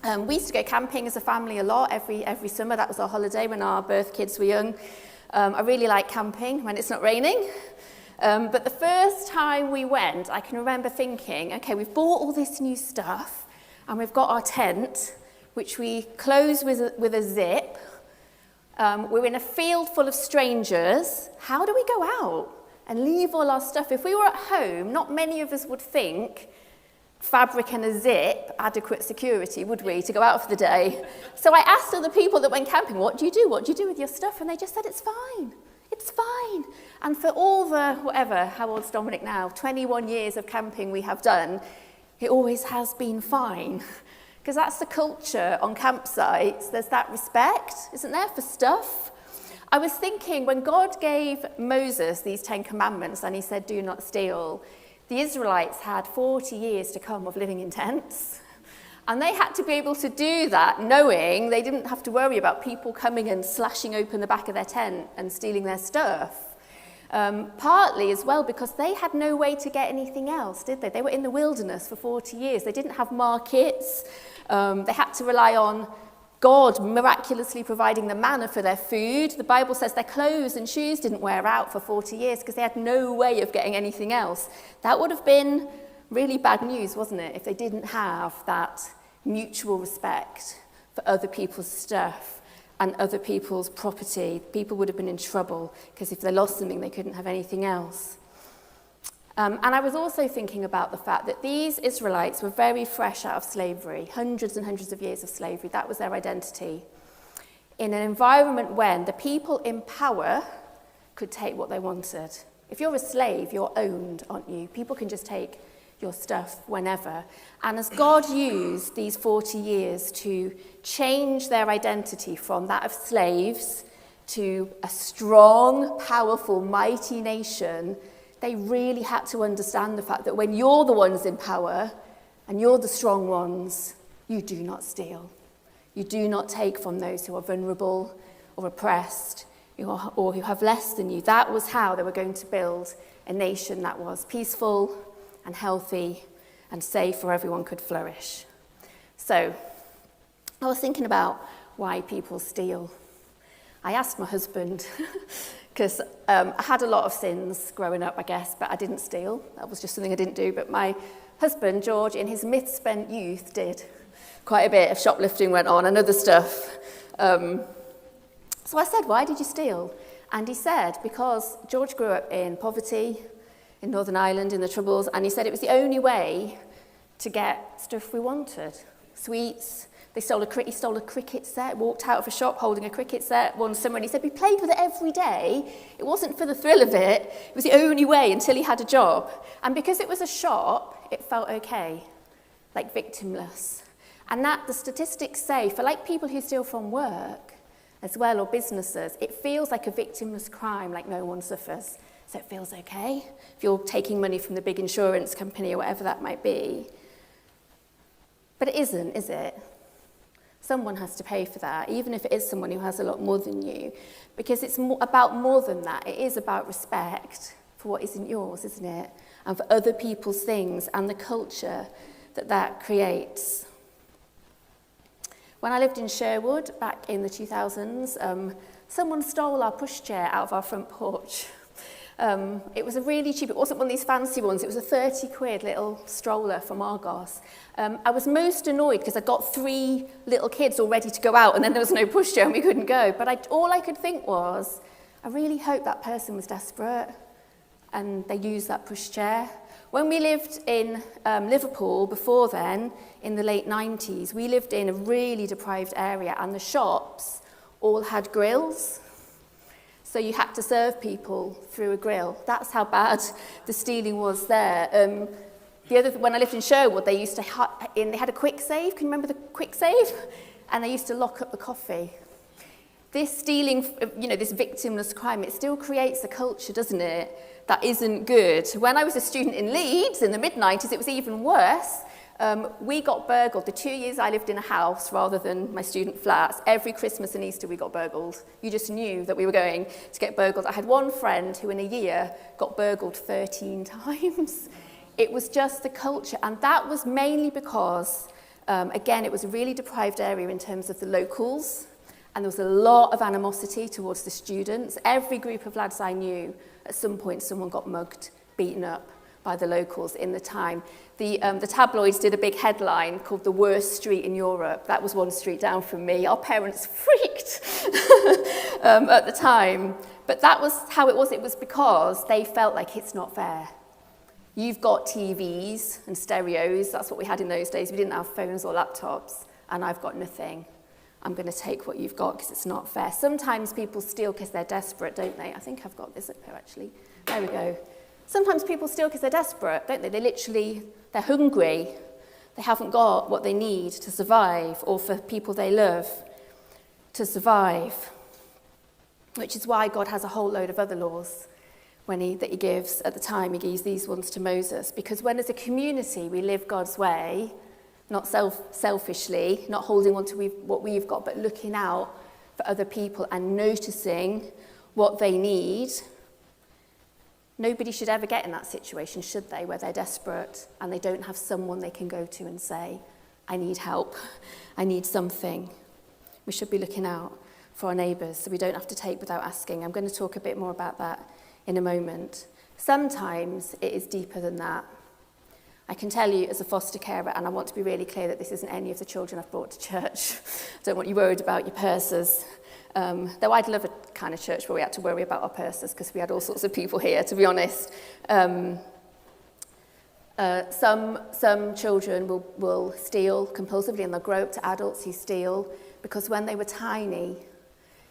We used to go camping as a family a lot, every summer. That was our holiday when our birth kids were young. I really like camping when it's not raining. But the first time we went, I can remember thinking, okay, we've bought all this new stuff, and we've got our tent, which we close with a zip. We're in a field full of strangers. How do we go out and leave all our stuff? If we were at home, not many of us would think fabric and a zip, adequate security, would we, to go out for the day? So I asked other people that went camping, what do you do? What do you do with your stuff? And they just said, it's fine. It's fine. And for all the, whatever, how old's Dominic now? 21 years of camping we have done, it always has been fine. Because that's the culture on campsites. There's that respect, isn't there, for stuff? I was thinking, when God gave Moses these 10 commandments and he said, do not steal, the Israelites had 40 years to come of living in tents. And they had to be able to do that knowing they didn't have to worry about people coming and slashing open the back of their tent and stealing their stuff. Partly as well because they had no way to get anything else, did they? They were in the wilderness for 40 years. They didn't have markets. They had to rely on God miraculously providing the manna for their food. The Bible says their clothes and shoes didn't wear out for 40 years because they had no way of getting anything else. That would have been really bad news, wasn't it, if they didn't have that mutual respect for other people's stuff and other people's property. People would have been in trouble because if they lost something, they couldn't have anything else. And I was also thinking about the fact that these Israelites were very fresh out of slavery, hundreds and hundreds of years of slavery. That was their identity. In an environment when the people in power could take what they wanted. If you're a slave, you're owned, aren't you? People can just take your stuff whenever. And as God used these 40 years to change their identity from that of slaves to a strong, powerful, mighty nation, they really had to understand the fact that when you're the ones in power and you're the strong ones, you do not steal. You do not take from those who are vulnerable or oppressed or who have less than you. That was how they were going to build a nation that was peaceful and healthy and safe where everyone could flourish. So I was thinking about why people steal. I asked my husband, because I had a lot of sins growing up, I guess, but I didn't steal. That was just something I didn't do. But my husband, George, in his myth-spent youth, did quite a bit of shoplifting went on and other stuff. So I said, why did you steal? And he said, because George grew up in poverty, in Northern Ireland, in the Troubles, and he said it was the only way to get stuff we wanted. Sweets. He stole a cricket set, walked out of a shop holding a cricket set one summer, and he said we played with it every day. It wasn't for the thrill of it. It was the only way until he had a job. And because it was a shop, it felt okay, like victimless. And that the statistics say, for like people who steal from work as well, or businesses, it feels like a victimless crime, like no one suffers. So it feels okay if you're taking money from the big insurance company or whatever that might be. But it isn't, is it? Someone has to pay for that, even if it is someone who has a lot more than you, because it's about more than that. It is about respect for what isn't yours, isn't it? And for other people's things and the culture that creates. When I lived in Sherwood back in the 2000s, someone stole our pushchair out of our front porch. It was a really cheap, it wasn't one of these fancy ones, it was a 30 quid little stroller from Argos. I was most annoyed because I got 3 little kids all ready to go out and then there was no pushchair and we couldn't go. But all I could think was, I really hope that person was desperate and they used that pushchair. When we lived in Liverpool before then, in the late 90s, we lived in a really deprived area and the shops all had grills. So you had to serve people through a grill. That's how bad the stealing was there. When I lived in Sherwood, they used to they had a quick save. Can you remember the quick save? And they used to lock up the coffee. This stealing, this victimless crime, it still creates a culture, doesn't it? That isn't good. When I was a student in Leeds in the mid-90s, it was even worse. We got burgled. The 2 years I lived in a house rather than my student flats, every Christmas and Easter we got burgled. You just knew that we were going to get burgled. I had one friend who in a year got burgled 13 times. It was just the culture, and that was mainly because Again, it was a really deprived area in terms of the locals, and there was a lot of animosity towards the students. Every group of lads I knew, at some point someone got mugged, beaten up by the locals in the time. The tabloids did a big headline called "The Worst Street in Europe." That was one street down from me. Our parents freaked at the time. But that was how it was. It was because they felt like it's not fair. You've got TVs and stereos. That's what we had in those days. We didn't have phones or laptops. And I've got nothing. I'm going to take what you've got because it's not fair. Sometimes people steal because they're desperate, don't they? I think I've got this up here, actually. There we go. Sometimes people steal because they're desperate, don't they? They're hungry. They haven't got what they need to survive, or for people they love to survive. Which is why God has a whole load of other laws that he gives at the time. He gives these ones to Moses. Because when as a community we live God's way, not selfishly, not holding on to what we've got, but looking out for other people and noticing what they need, nobody should ever get in that situation, should they, where they're desperate and they don't have someone they can go to and say, I need help, I need something. We should be looking out for our neighbours so we don't have to take without asking. I'm going to talk a bit more about that in a moment. Sometimes it is deeper than that. I can tell you as a foster carer, and I want to be really clear that this isn't any of the children I've brought to church. I don't want you worried about your purses. Though I'd love a kind of church where we had to worry about our purses because we had all sorts of people here, to be honest. Some children will steal compulsively, and they'll grow up to adults who steal because when they were tiny,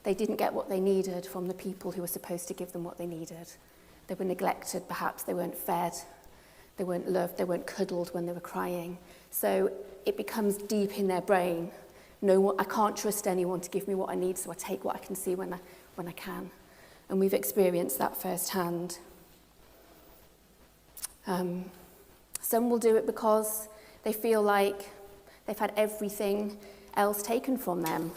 they didn't get what they needed from the people who were supposed to give them what they needed. They were neglected, perhaps. They weren't fed. They weren't loved. They weren't cuddled when they were crying. So it becomes deep in their brain. I can't trust anyone to give me what I need, so I take what I can see when I can. And we've experienced that firsthand. Some will do it because they feel like they've had everything else taken from them.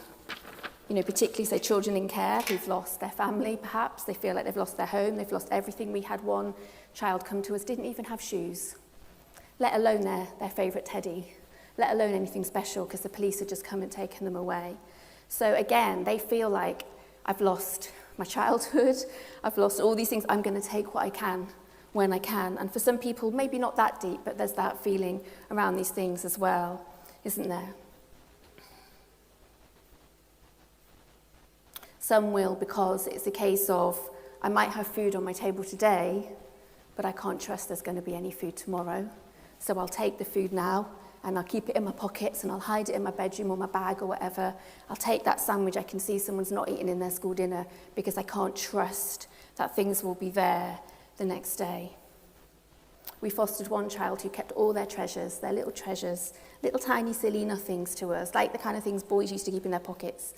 Particularly, say, children in care who've lost their family, perhaps. They feel like they've lost their home, they've lost everything. We had one child come to us, didn't even have shoes, let alone their favourite teddy, let alone anything special, because the police had just come and taken them away. So again, they feel like, I've lost my childhood, I've lost all these things, I'm going to take what I can when I can. And for some people, maybe not that deep, but there's that feeling around these things as well, isn't there? Some will because it's a case of, I might have food on my table today, but I can't trust there's going to be any food tomorrow. So I'll take the food now, and I'll keep it in my pockets, and I'll hide it in my bedroom or my bag or whatever. I'll take that sandwich I can see someone's not eating in their school dinner because I can't trust that things will be there the next day. We fostered one child who kept all their treasures, little tiny silly nothings to us, like the kind of things boys used to keep in their pockets.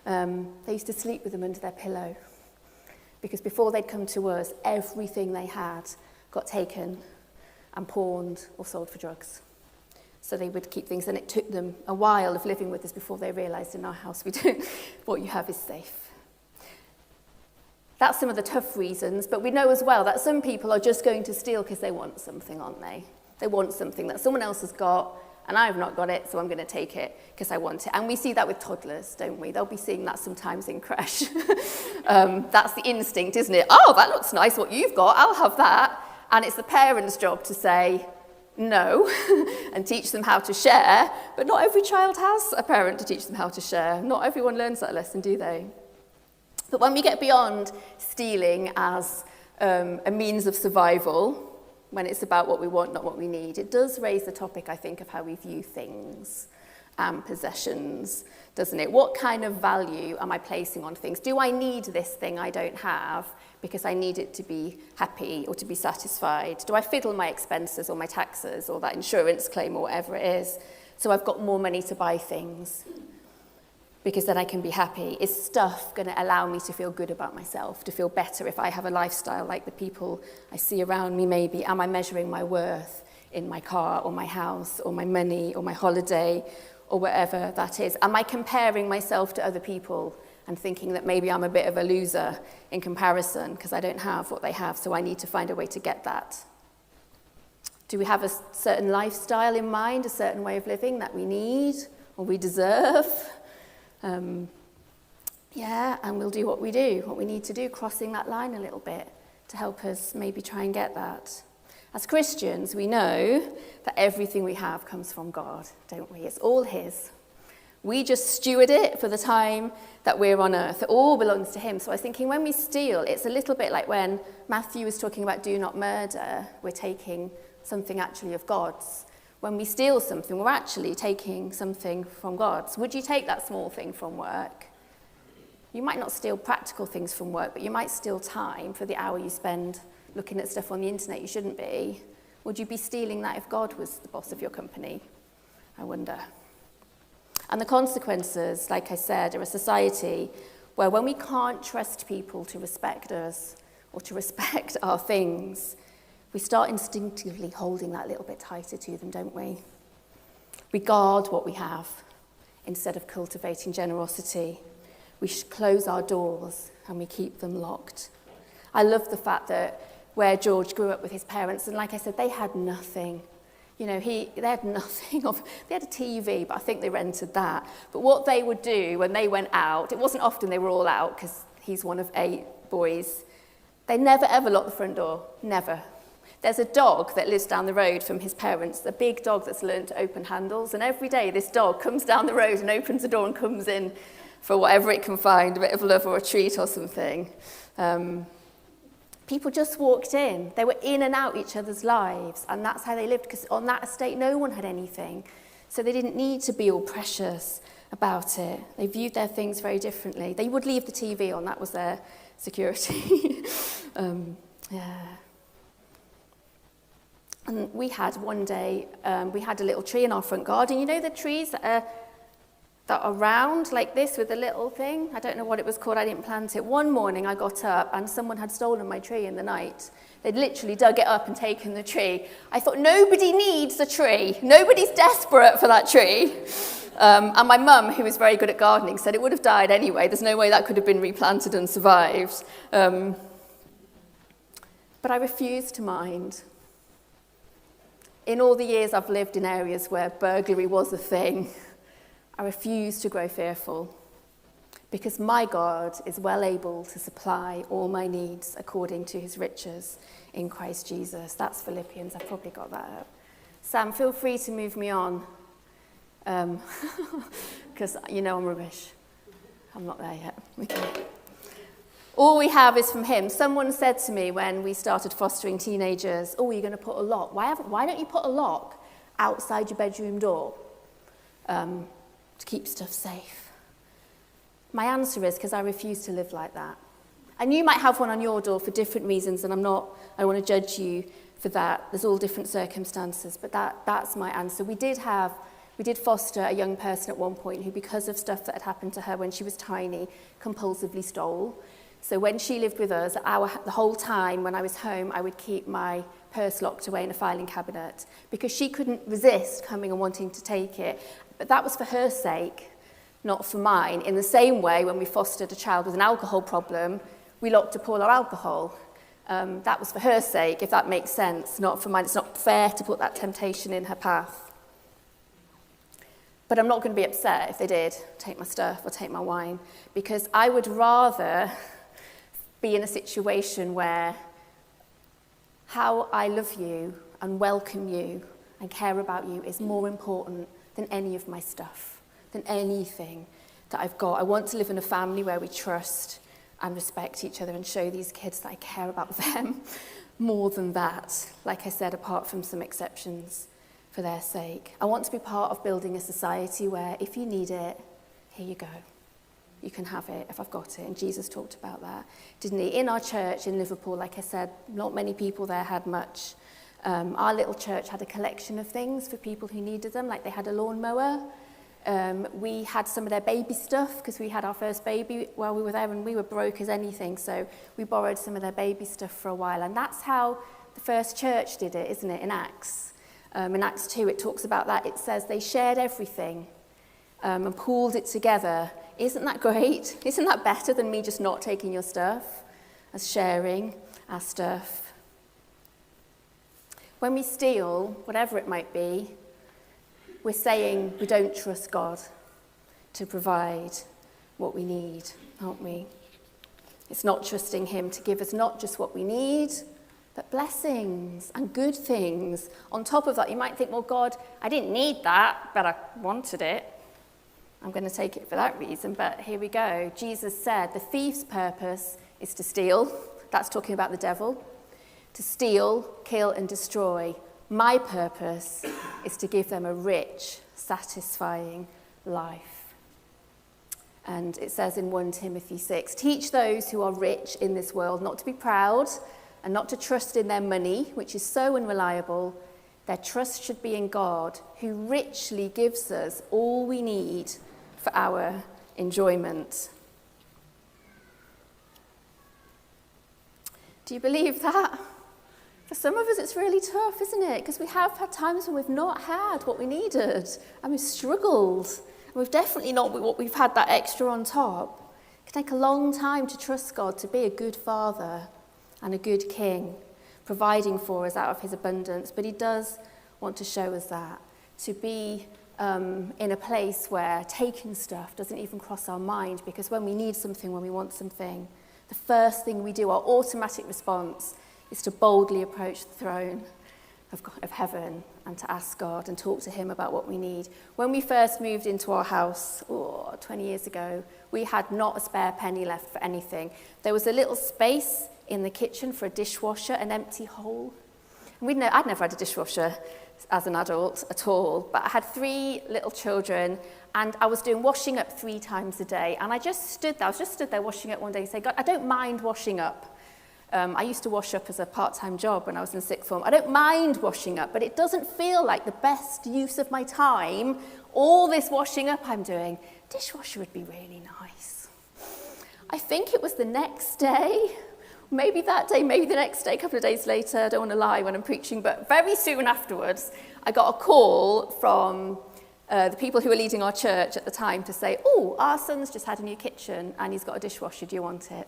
They used to sleep with them under their pillow because before they'd come to us, everything they had got taken and pawned or sold for drugs. So they would keep things, and it took them a while of living with us before they realised in our house what you have is safe. That's some of the tough reasons, but we know as well that some people are just going to steal because they want something, aren't they? They want something that someone else has got, and I've not got it, so I'm going to take it because I want it. And we see that with toddlers, don't we? They'll be seeing that sometimes in creche. That's the instinct, isn't it? Oh, that looks nice, what you've got, I'll have that. And it's the parent's job to say no and teach them how to share, but not every child has a parent to teach them how to share. Not everyone learns that lesson, do they? But when we get beyond stealing as a means of survival, when it's about what we want, not what we need, it does raise the topic, I think, of how we view things and possessions, doesn't it? What kind of value am I placing on things? Do I need this thing I don't have because I need it to be happy or to be satisfied? Do I fiddle my expenses or my taxes or that insurance claim or whatever it is so I've got more money to buy things because then I can be happy? Is stuff going to allow me to feel good about myself, to feel better if I have a lifestyle like the people I see around me maybe? Am I measuring my worth in my car or my house or my money or my holiday or whatever that is? Am I comparing myself to other people and thinking that maybe I'm a bit of a loser in comparison because I don't have what they have, so I need to find a way to get that? Do we have a certain lifestyle in mind, a certain way of living that we need or we deserve? And we'll do what we need to do, crossing that line a little bit to help us maybe try and get that. As Christians, we know that everything we have comes from God, don't we? It's all his. We just steward it for the time that we're on earth. It all belongs to him. So I was thinking when we steal, it's a little bit like when Matthew was talking about do not murder, we're taking something actually of God's. When we steal something, we're actually taking something from God's. Would you take that small thing from work? You might not steal practical things from work, but you might steal time for the hour you spend looking at stuff on the internet you shouldn't be. Would you be stealing that if God was the boss of your company? I wonder. And the consequences, like I said, are a society where when we can't trust people to respect us or to respect our things, we start instinctively holding that little bit tighter to them, don't we? We guard what we have instead of cultivating generosity. We close our doors and we keep them locked. I love the fact that where George grew up with his parents, and like I said, they had nothing. You know, they had nothing. They had a TV, but I think they rented that. But what they would do when they went out, it wasn't often they were all out because he's one of 8 boys. They never ever locked the front door, never. There's a dog that lives down the road from his parents, a big dog that's learned to open handles, and every day this dog comes down the road and opens the door and comes in for whatever it can find, a bit of love or a treat or something. People just walked in. They were in and out each other's lives, and that's how they lived, because on that estate no one had anything. So they didn't need to be all precious about it. They viewed their things very differently. They would leave the TV on, that was their security. And we had one day, we had a little tree in our front garden. You know the trees that are round like this with a little thing? I don't know what it was called, I didn't plant it. One morning I got up and someone had stolen my tree in the night. They'd literally dug it up and taken the tree. I thought, nobody needs a tree. Nobody's desperate for that tree. And my mum, who was very good at gardening, said it would have died anyway. There's no way that could have been replanted and survived. But I refused to mind. In all the years I've lived in areas where burglary was a thing, I refuse to grow fearful because my God is well able to supply all my needs according to his riches in Christ Jesus. That's Philippians. I've probably got that up. Sam, feel free to move me on because you know I'm rubbish. I'm not there yet. Okay. All we have is from him. Someone said to me when we started fostering teenagers, oh, you're going to put a lock. Why don't you put a lock outside your bedroom door to keep stuff safe? My answer is because I refuse to live like that. And you might have one on your door for different reasons, and I don't want to judge you for that. There's all different circumstances, but that's my answer. We did foster a young person at one point who, because of stuff that had happened to her when she was tiny, compulsively stole. So when she lived with us, the whole time when I was home, I would keep my purse locked away in a filing cabinet because she couldn't resist coming and wanting to take it. But that was for her sake, not for mine. In the same way, when we fostered a child with an alcohol problem, we locked up all our alcohol. That was for her sake, if that makes sense, not for mine. It's not fair to put that temptation in her path. But I'm not going to be upset if they did take my stuff or take my wine, because I would rather be in a situation where how I love you and welcome you and care about you is more important than any of my stuff, than anything that I've got. I want to live in a family where we trust and respect each other and show these kids that I care about them more than that, like I said, apart from some exceptions for their sake. I want to be part of building a society where if you need it, here you go. You can have it if I've got it. And Jesus talked about that, didn't he? In our church in Liverpool, like I said, not many people there had much. Our little church had a collection of things for people who needed them, like they had a lawnmower. We had some of their baby stuff because we had our first baby while we were there and we were broke as anything. So we borrowed some of their baby stuff for a while. And that's how the first church did it, isn't it, in Acts? In Acts 2, it talks about that. It says they shared everything and pooled it together. Isn't that great? Isn't that better than me just not taking your stuff, as sharing our stuff? When we steal, whatever it might be, we're saying we don't trust God to provide what we need, aren't we? It's not trusting him to give us not just what we need, but blessings and good things. On top of that, you might think, well, God, I didn't need that, but I wanted it. I'm going to take it for that reason, but here we go. Jesus said the thief's purpose is to steal. That's talking about the devil. To steal, kill, and destroy. My purpose is to give them a rich, satisfying life. And it says in 1 Timothy 6, teach those who are rich in this world not to be proud and not to trust in their money, which is so unreliable. Their trust should be in God, who richly gives us all we need for our enjoyment. Do you believe that? For some of us, it's really tough, isn't it? Because we have had times when we've not had what we needed, and we've struggled. And we've definitely not what we've had that extra on top. It can take a long time to trust God to be a good father and a good king, providing for us out of his abundance. But he does want to show us that, to be in a place where taking stuff doesn't even cross our mind, because when we need something, when we want something, the first thing we do, our automatic response, is to boldly approach the throne of heaven and to ask God and talk to him about what we need. When we first moved into our house 20 years ago, we had not a spare penny left for anything. There was a little space in the kitchen for a dishwasher, an empty hole. And I'd never had a dishwasher as an adult at all, but I had 3 little children, and I was doing washing up 3 times a day. And I was just stood there washing up one day and saying, God, I don't mind washing up. I used to wash up as a part-time job when I was in sixth form. I don't mind washing up, but it doesn't feel like the best use of my time, all this washing up I'm doing. Dishwasher would be really nice. I think it was the next day, maybe that day, maybe the next day, a couple of days later, I don't want to lie when I'm preaching, but very soon afterwards, I got a call from the people who were leading our church at the time to say, oh, our son's just had a new kitchen and he's got a dishwasher, do you want it?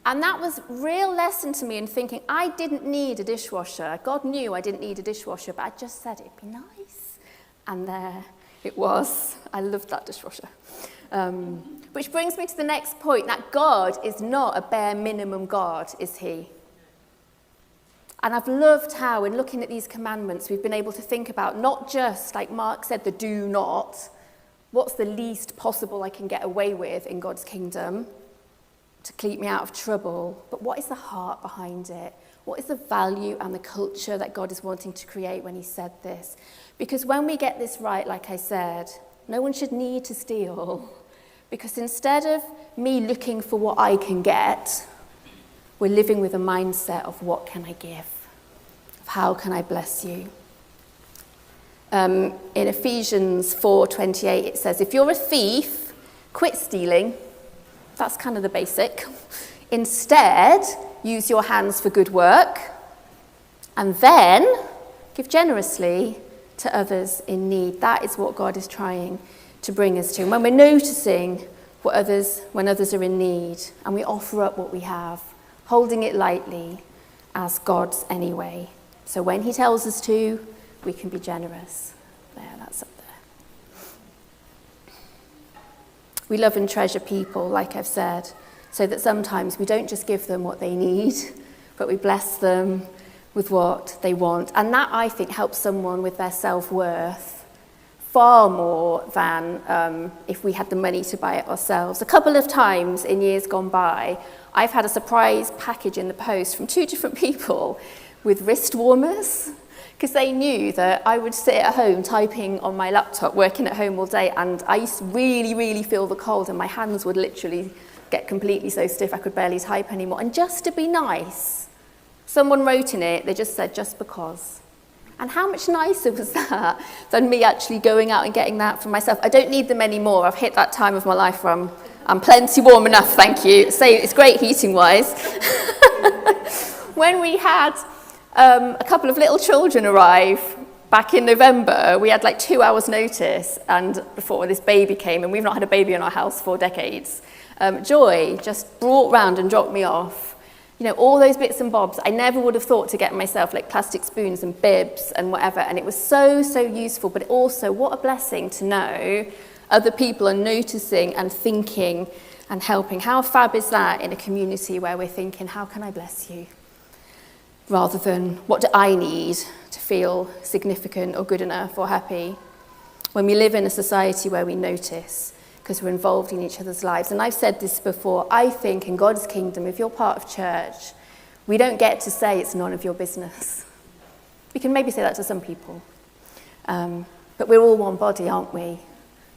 And that was a real lesson to me in thinking I didn't need a dishwasher. God knew I didn't need a dishwasher, but I just said it'd be nice. And there it was. I loved that dishwasher. Which brings me to the next point, that God is not a bare minimum God, is he? And I've loved how, in looking at these commandments, we've been able to think about not just, like Mark said, the do not, what's the least possible I can get away with in God's kingdom to keep me out of trouble, but what is the heart behind it? What is the value and the culture that God is wanting to create when he said this? Because when we get this right, like I said, no one should need to steal. Because instead of me looking for what I can get, we're living with a mindset of what can I give? Of how can I bless you? In Ephesians 4:28, it says, if you're a thief, quit stealing. That's kind of the basic. Instead, use your hands for good work, and then give generously to others in need. That is what God is trying to bring us to. And when we're noticing when others are in need, and we offer up what we have, holding it lightly as God's anyway. So when he tells us to, we can be generous. There, that's up there. We love and treasure people, like I've said, so that sometimes we don't just give them what they need, but we bless them with what they want. And that, I think, helps someone with their self-worth far more than if we had the money to buy it ourselves. A couple of times in years gone by, I've had a surprise package in the post from 2 different people with wrist warmers, because they knew that I would sit at home typing on my laptop, working at home all day, and I used to really, really feel the cold, and my hands would literally get completely so stiff I could barely type anymore. And just to be nice, someone wrote in it, they just said, just because. And how much nicer was that than me actually going out and getting that for myself? I don't need them anymore. I've hit that time of my life where I'm plenty warm enough, thank you. It's great heating-wise. When we had a couple of little children arrive back in November, we had like 2 hours notice, and before this baby came, and we've not had a baby in our house for decades. Joy just brought round and dropped me off all those bits and bobs. I never would have thought to get myself like plastic spoons and bibs and whatever. And it was so, so useful. But also, what a blessing to know other people are noticing and thinking and helping. How fab is that in a community where we're thinking, how can I bless you? Rather than, what do I need to feel significant or good enough or happy? When we live in a society where we notice, because we're involved in each other's lives. And I've said this before, I think in God's kingdom, if you're part of church, we don't get to say it's none of your business. We can maybe say that to some people. But we're all one body, aren't we?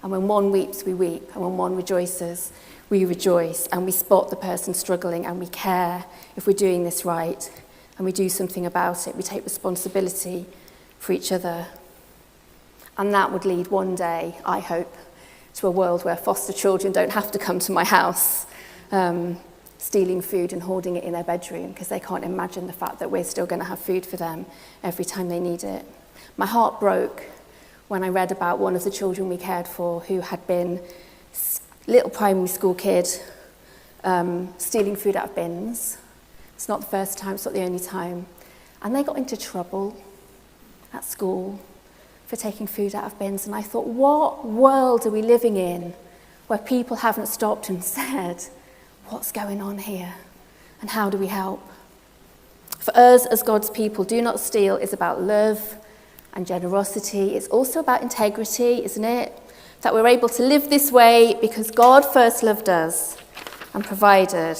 And when one weeps, we weep. And when one rejoices, we rejoice. And we spot the person struggling and we care if we're doing this right. And we do something about it. We take responsibility for each other. And that would lead one day, I hope, to a world where foster children don't have to come to my house stealing food and hoarding it in their bedroom because they can't imagine the fact that we're still going to have food for them every time they need it. My heart broke when I read about one of the children we cared for who had been little primary school kid stealing food out of bins. It's not the first time, it's not the only time. And they got into trouble at school for taking food out of bins. And I thought, what world are we living in where people haven't stopped and said, what's going on here? And how do we help? For us as God's people, do not steal is about love and generosity. It's also about integrity, isn't it? That we're able to live this way because God first loved us and provided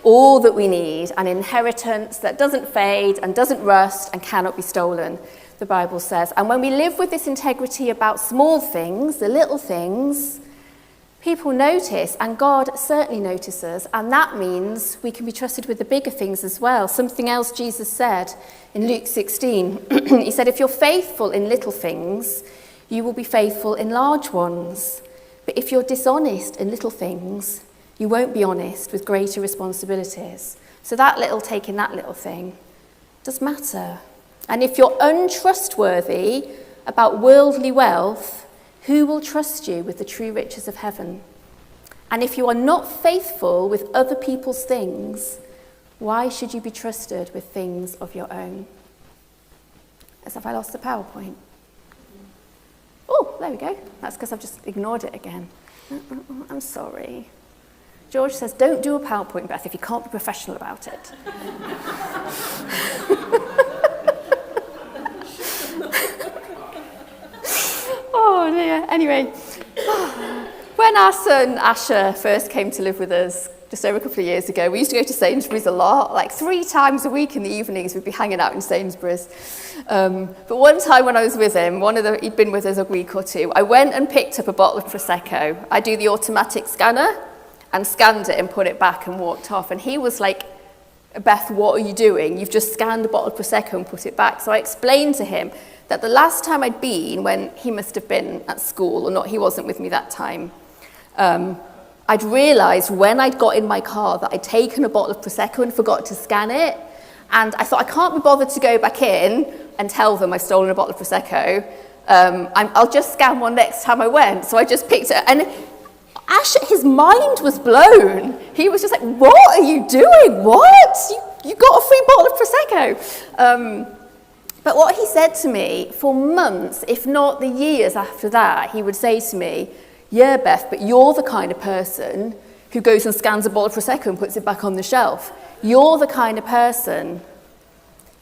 all that we need, an inheritance that doesn't fade and doesn't rust and cannot be stolen, the Bible says. And when we live with this integrity about small things, the little things, people notice, and God certainly notices, and that means we can be trusted with the bigger things as well. Something else Jesus said in Luke 16, he said, if you're faithful in little things, you will be faithful in large ones. But if you're dishonest in little things, you won't be honest with greater responsibilities. So that little taking that little thing does matter. And if you're untrustworthy about worldly wealth, who will trust you with the true riches of heaven? And if you are not faithful with other people's things, why should you be trusted with things of your own? As if I lost the PowerPoint. Oh, there we go. That's because I've just ignored it again. I'm sorry. George says, don't do a PowerPoint, Beth, if you can't be professional about it. Oh, dear. Anyway, when our son Asher first came to live with us just over a couple of years ago, we used to go to Sainsbury's a lot, like 3 times a week in the evenings we'd be hanging out in Sainsbury's. But one time when I was with him, he'd been with us a week or two, I went and picked up a bottle of Prosecco. I do the automatic scanner and scanned it and put it back and walked off. And he was like, Beth, what are you doing? You've just scanned a bottle of Prosecco and put it back. So I explained to him that the last time I'd been, when he must have been at school, or not, he wasn't with me that time, I'd realised when I'd got in my car that I'd taken a bottle of Prosecco and forgot to scan it. And I thought, I can't be bothered to go back in and tell them I've stolen a bottle of Prosecco. I'll just scan one next time I went. So I just picked it. And Ash, his mind was blown. He was just like, what are you doing? What? You got a free bottle of Prosecco. But what he said to me for months, if not the years after that, he would say to me, yeah, Beth, but you're the kind of person who goes and scans a bottle of Prosecco and puts it back on the shelf. You're the kind of person,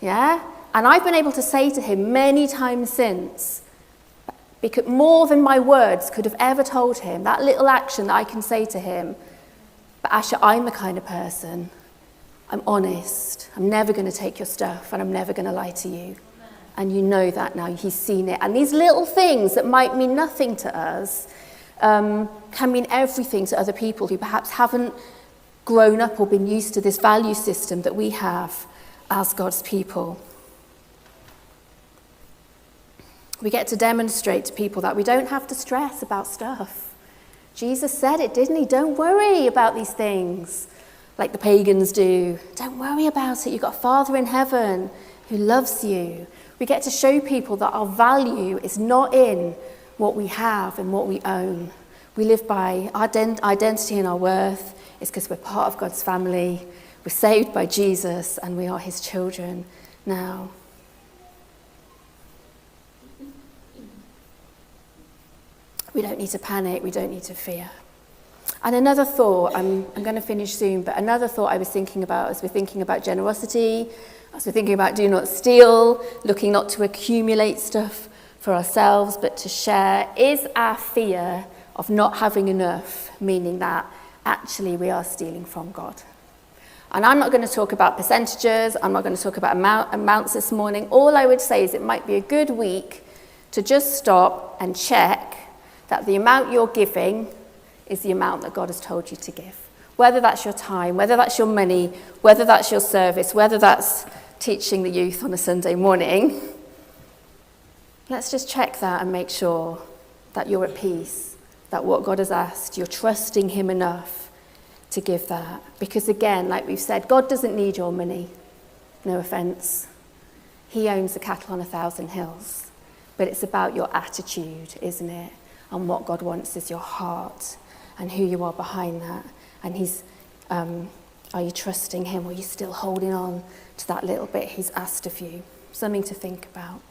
yeah? And I've been able to say to him many times since, because more than my words could have ever told him, that little action that I can say to him, but Asher, I'm the kind of person, I'm honest, I'm never going to take your stuff and I'm never going to lie to you. And you know that now, he's seen it. And these little things that might mean nothing to us can mean everything to other people who perhaps haven't grown up or been used to this value system that we have as God's people. We get to demonstrate to people that we don't have to stress about stuff. Jesus said it, didn't he? Don't worry about these things like the pagans do. Don't worry about it. You've got a Father in heaven who loves you. We get to show people that our value is not in what we have and what we own. We live by our identity and our worth. It's because we're part of God's family. We're saved by Jesus and we are his children now. We don't need to panic, we don't need to fear. And another thought, I'm going to finish soon, but another thought I was thinking about as we're thinking about generosity, as we're thinking about do not steal, looking not to accumulate stuff for ourselves, but to share, is our fear of not having enough, meaning that actually we are stealing from God. And I'm not going to talk about percentages, I'm not going to talk about amounts this morning. All I would say is it might be a good week to just stop and check that the amount you're giving is the amount that God has told you to give. Whether that's your time, whether that's your money, whether that's your service, whether that's teaching the youth on a Sunday morning, let's just check that and make sure that you're at peace, that what God has asked, you're trusting him enough to give that. Because again, like we've said, God doesn't need your money. No offense. He owns the cattle on 1,000 hills. But it's about your attitude, isn't it? And what God wants is your heart and who you are behind that. And are you trusting him, or are you still holding on to that little bit he's asked of you? Something to think about.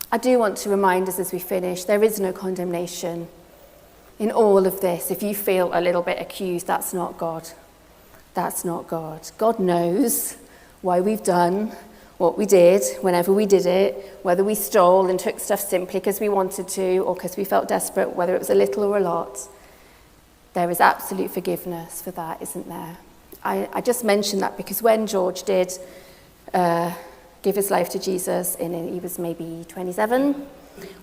I do want to remind us as we finish, there is no condemnation in all of this. If you feel a little bit accused, that's not God. That's not God. God knows why we've done what we did, whenever we did it, whether we stole and took stuff simply because we wanted to or because we felt desperate, whether it was a little or a lot. There is absolute forgiveness for that, isn't there? I just mentioned that because when George did give his life to Jesus, he was maybe 27,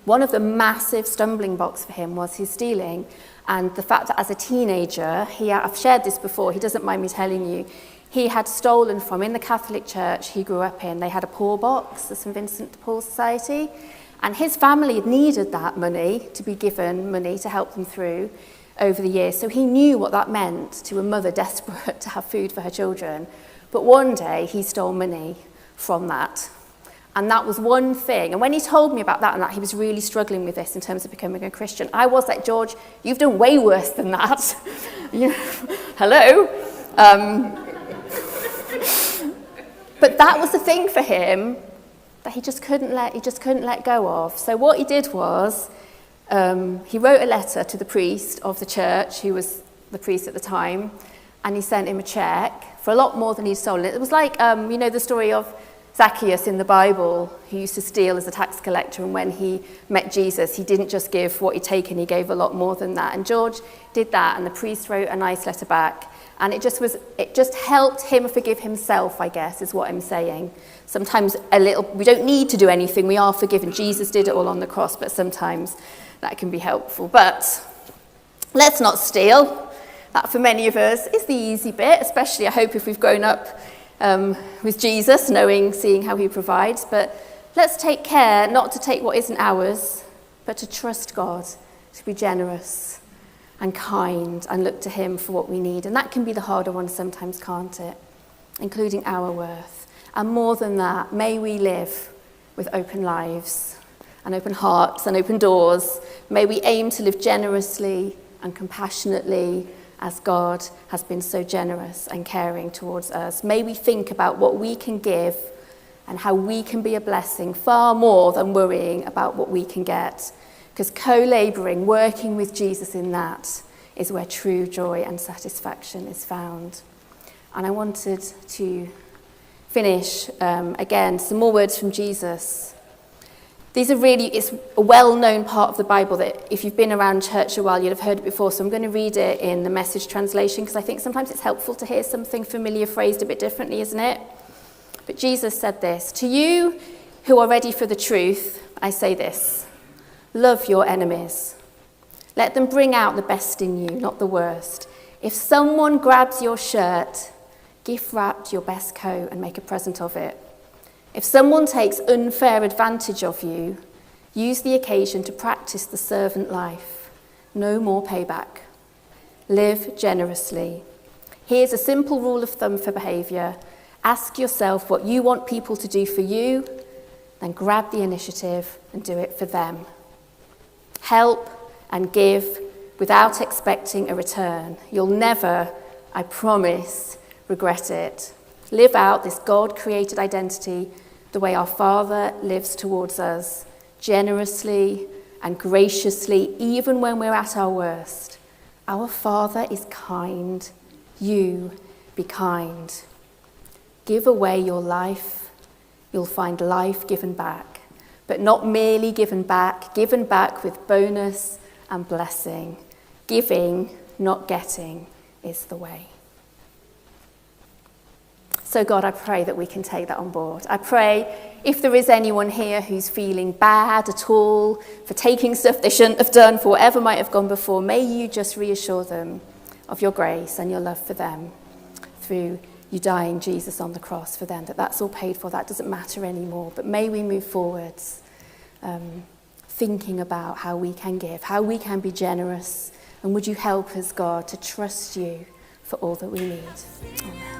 one of the massive stumbling blocks for him was his stealing. And the fact that as a teenager, I've shared this before, he doesn't mind me telling you, he had stolen from, in the Catholic Church he grew up in, they had a poor box, the St. Vincent de Paul Society, and his family had needed that money to be given money to help them through over the years. So he knew what that meant to a mother desperate to have food for her children. But one day he stole money from that. And that was one thing. And when he told me about that and that, he was really struggling with this in terms of becoming a Christian. I was like, George, you've done way worse than that. Hello? But that was the thing for him that he just couldn't let go of. So what he did was, he wrote a letter to the priest of the church, who was the priest at the time, and he sent him a check for a lot more than he'd stolen. It was like, the story of Zacchaeus in the Bible, who used to steal as a tax collector, and when he met Jesus, he didn't just give what he'd taken, he gave a lot more than that. And George did that, and the priest wrote a nice letter back, and it just helped him forgive himself, I guess, is what I'm saying. Sometimes we don't need to do anything, we are forgiven. Jesus did it all on the cross, but sometimes that can be helpful. But let's not steal. That for many of us is the easy bit, especially I hope if we've grown up with Jesus, seeing how he provides. But let's take care not to take what isn't ours, but to trust God, to be generous and kind and look to him for what we need. And that can be the harder one sometimes, can't it? Including our worth. And more than that, may we live with open lives and open hearts and open doors. May we aim to live generously and compassionately as God has been so generous and caring towards us. May we think about what we can give and how we can be a blessing far more than worrying about what we can get. Because co-labouring, working with Jesus in that, is where true joy and satisfaction is found. And I wanted to finish, again, some more words from Jesus. It's a well-known part of the Bible that if you've been around church a while, you'll have heard it before. So I'm going to read it in the Message translation because I think sometimes it's helpful to hear something familiar phrased a bit differently, isn't it? But Jesus said this, "To you who are ready for the truth, I say this, love your enemies. Let them bring out the best in you, not the worst. If someone grabs your shirt, gift wrap your best coat and make a present of it. If someone takes unfair advantage of you, use the occasion to practice the servant life. No more payback. Live generously. Here's a simple rule of thumb for behaviour. Ask yourself what you want people to do for you, then grab the initiative and do it for them. Help and give without expecting a return. You'll never, I promise, regret it. Live out this God-created identity the way our Father lives towards us, generously and graciously, even when we're at our worst. Our Father is kind. You be kind. Give away your life. You'll find life given back, but not merely given back with bonus and blessing. Giving, not getting, is the way. So God, I pray that we can take that on board. I pray if there is anyone here who's feeling bad at all for taking stuff they shouldn't have done, for whatever might have gone before, may you just reassure them of your grace and your love for them through you dying Jesus on the cross for them, that that's all paid for, that doesn't matter anymore. But may we move forwards thinking about how we can give, how we can be generous, and would you help us, God, to trust you for all that we need. Amen.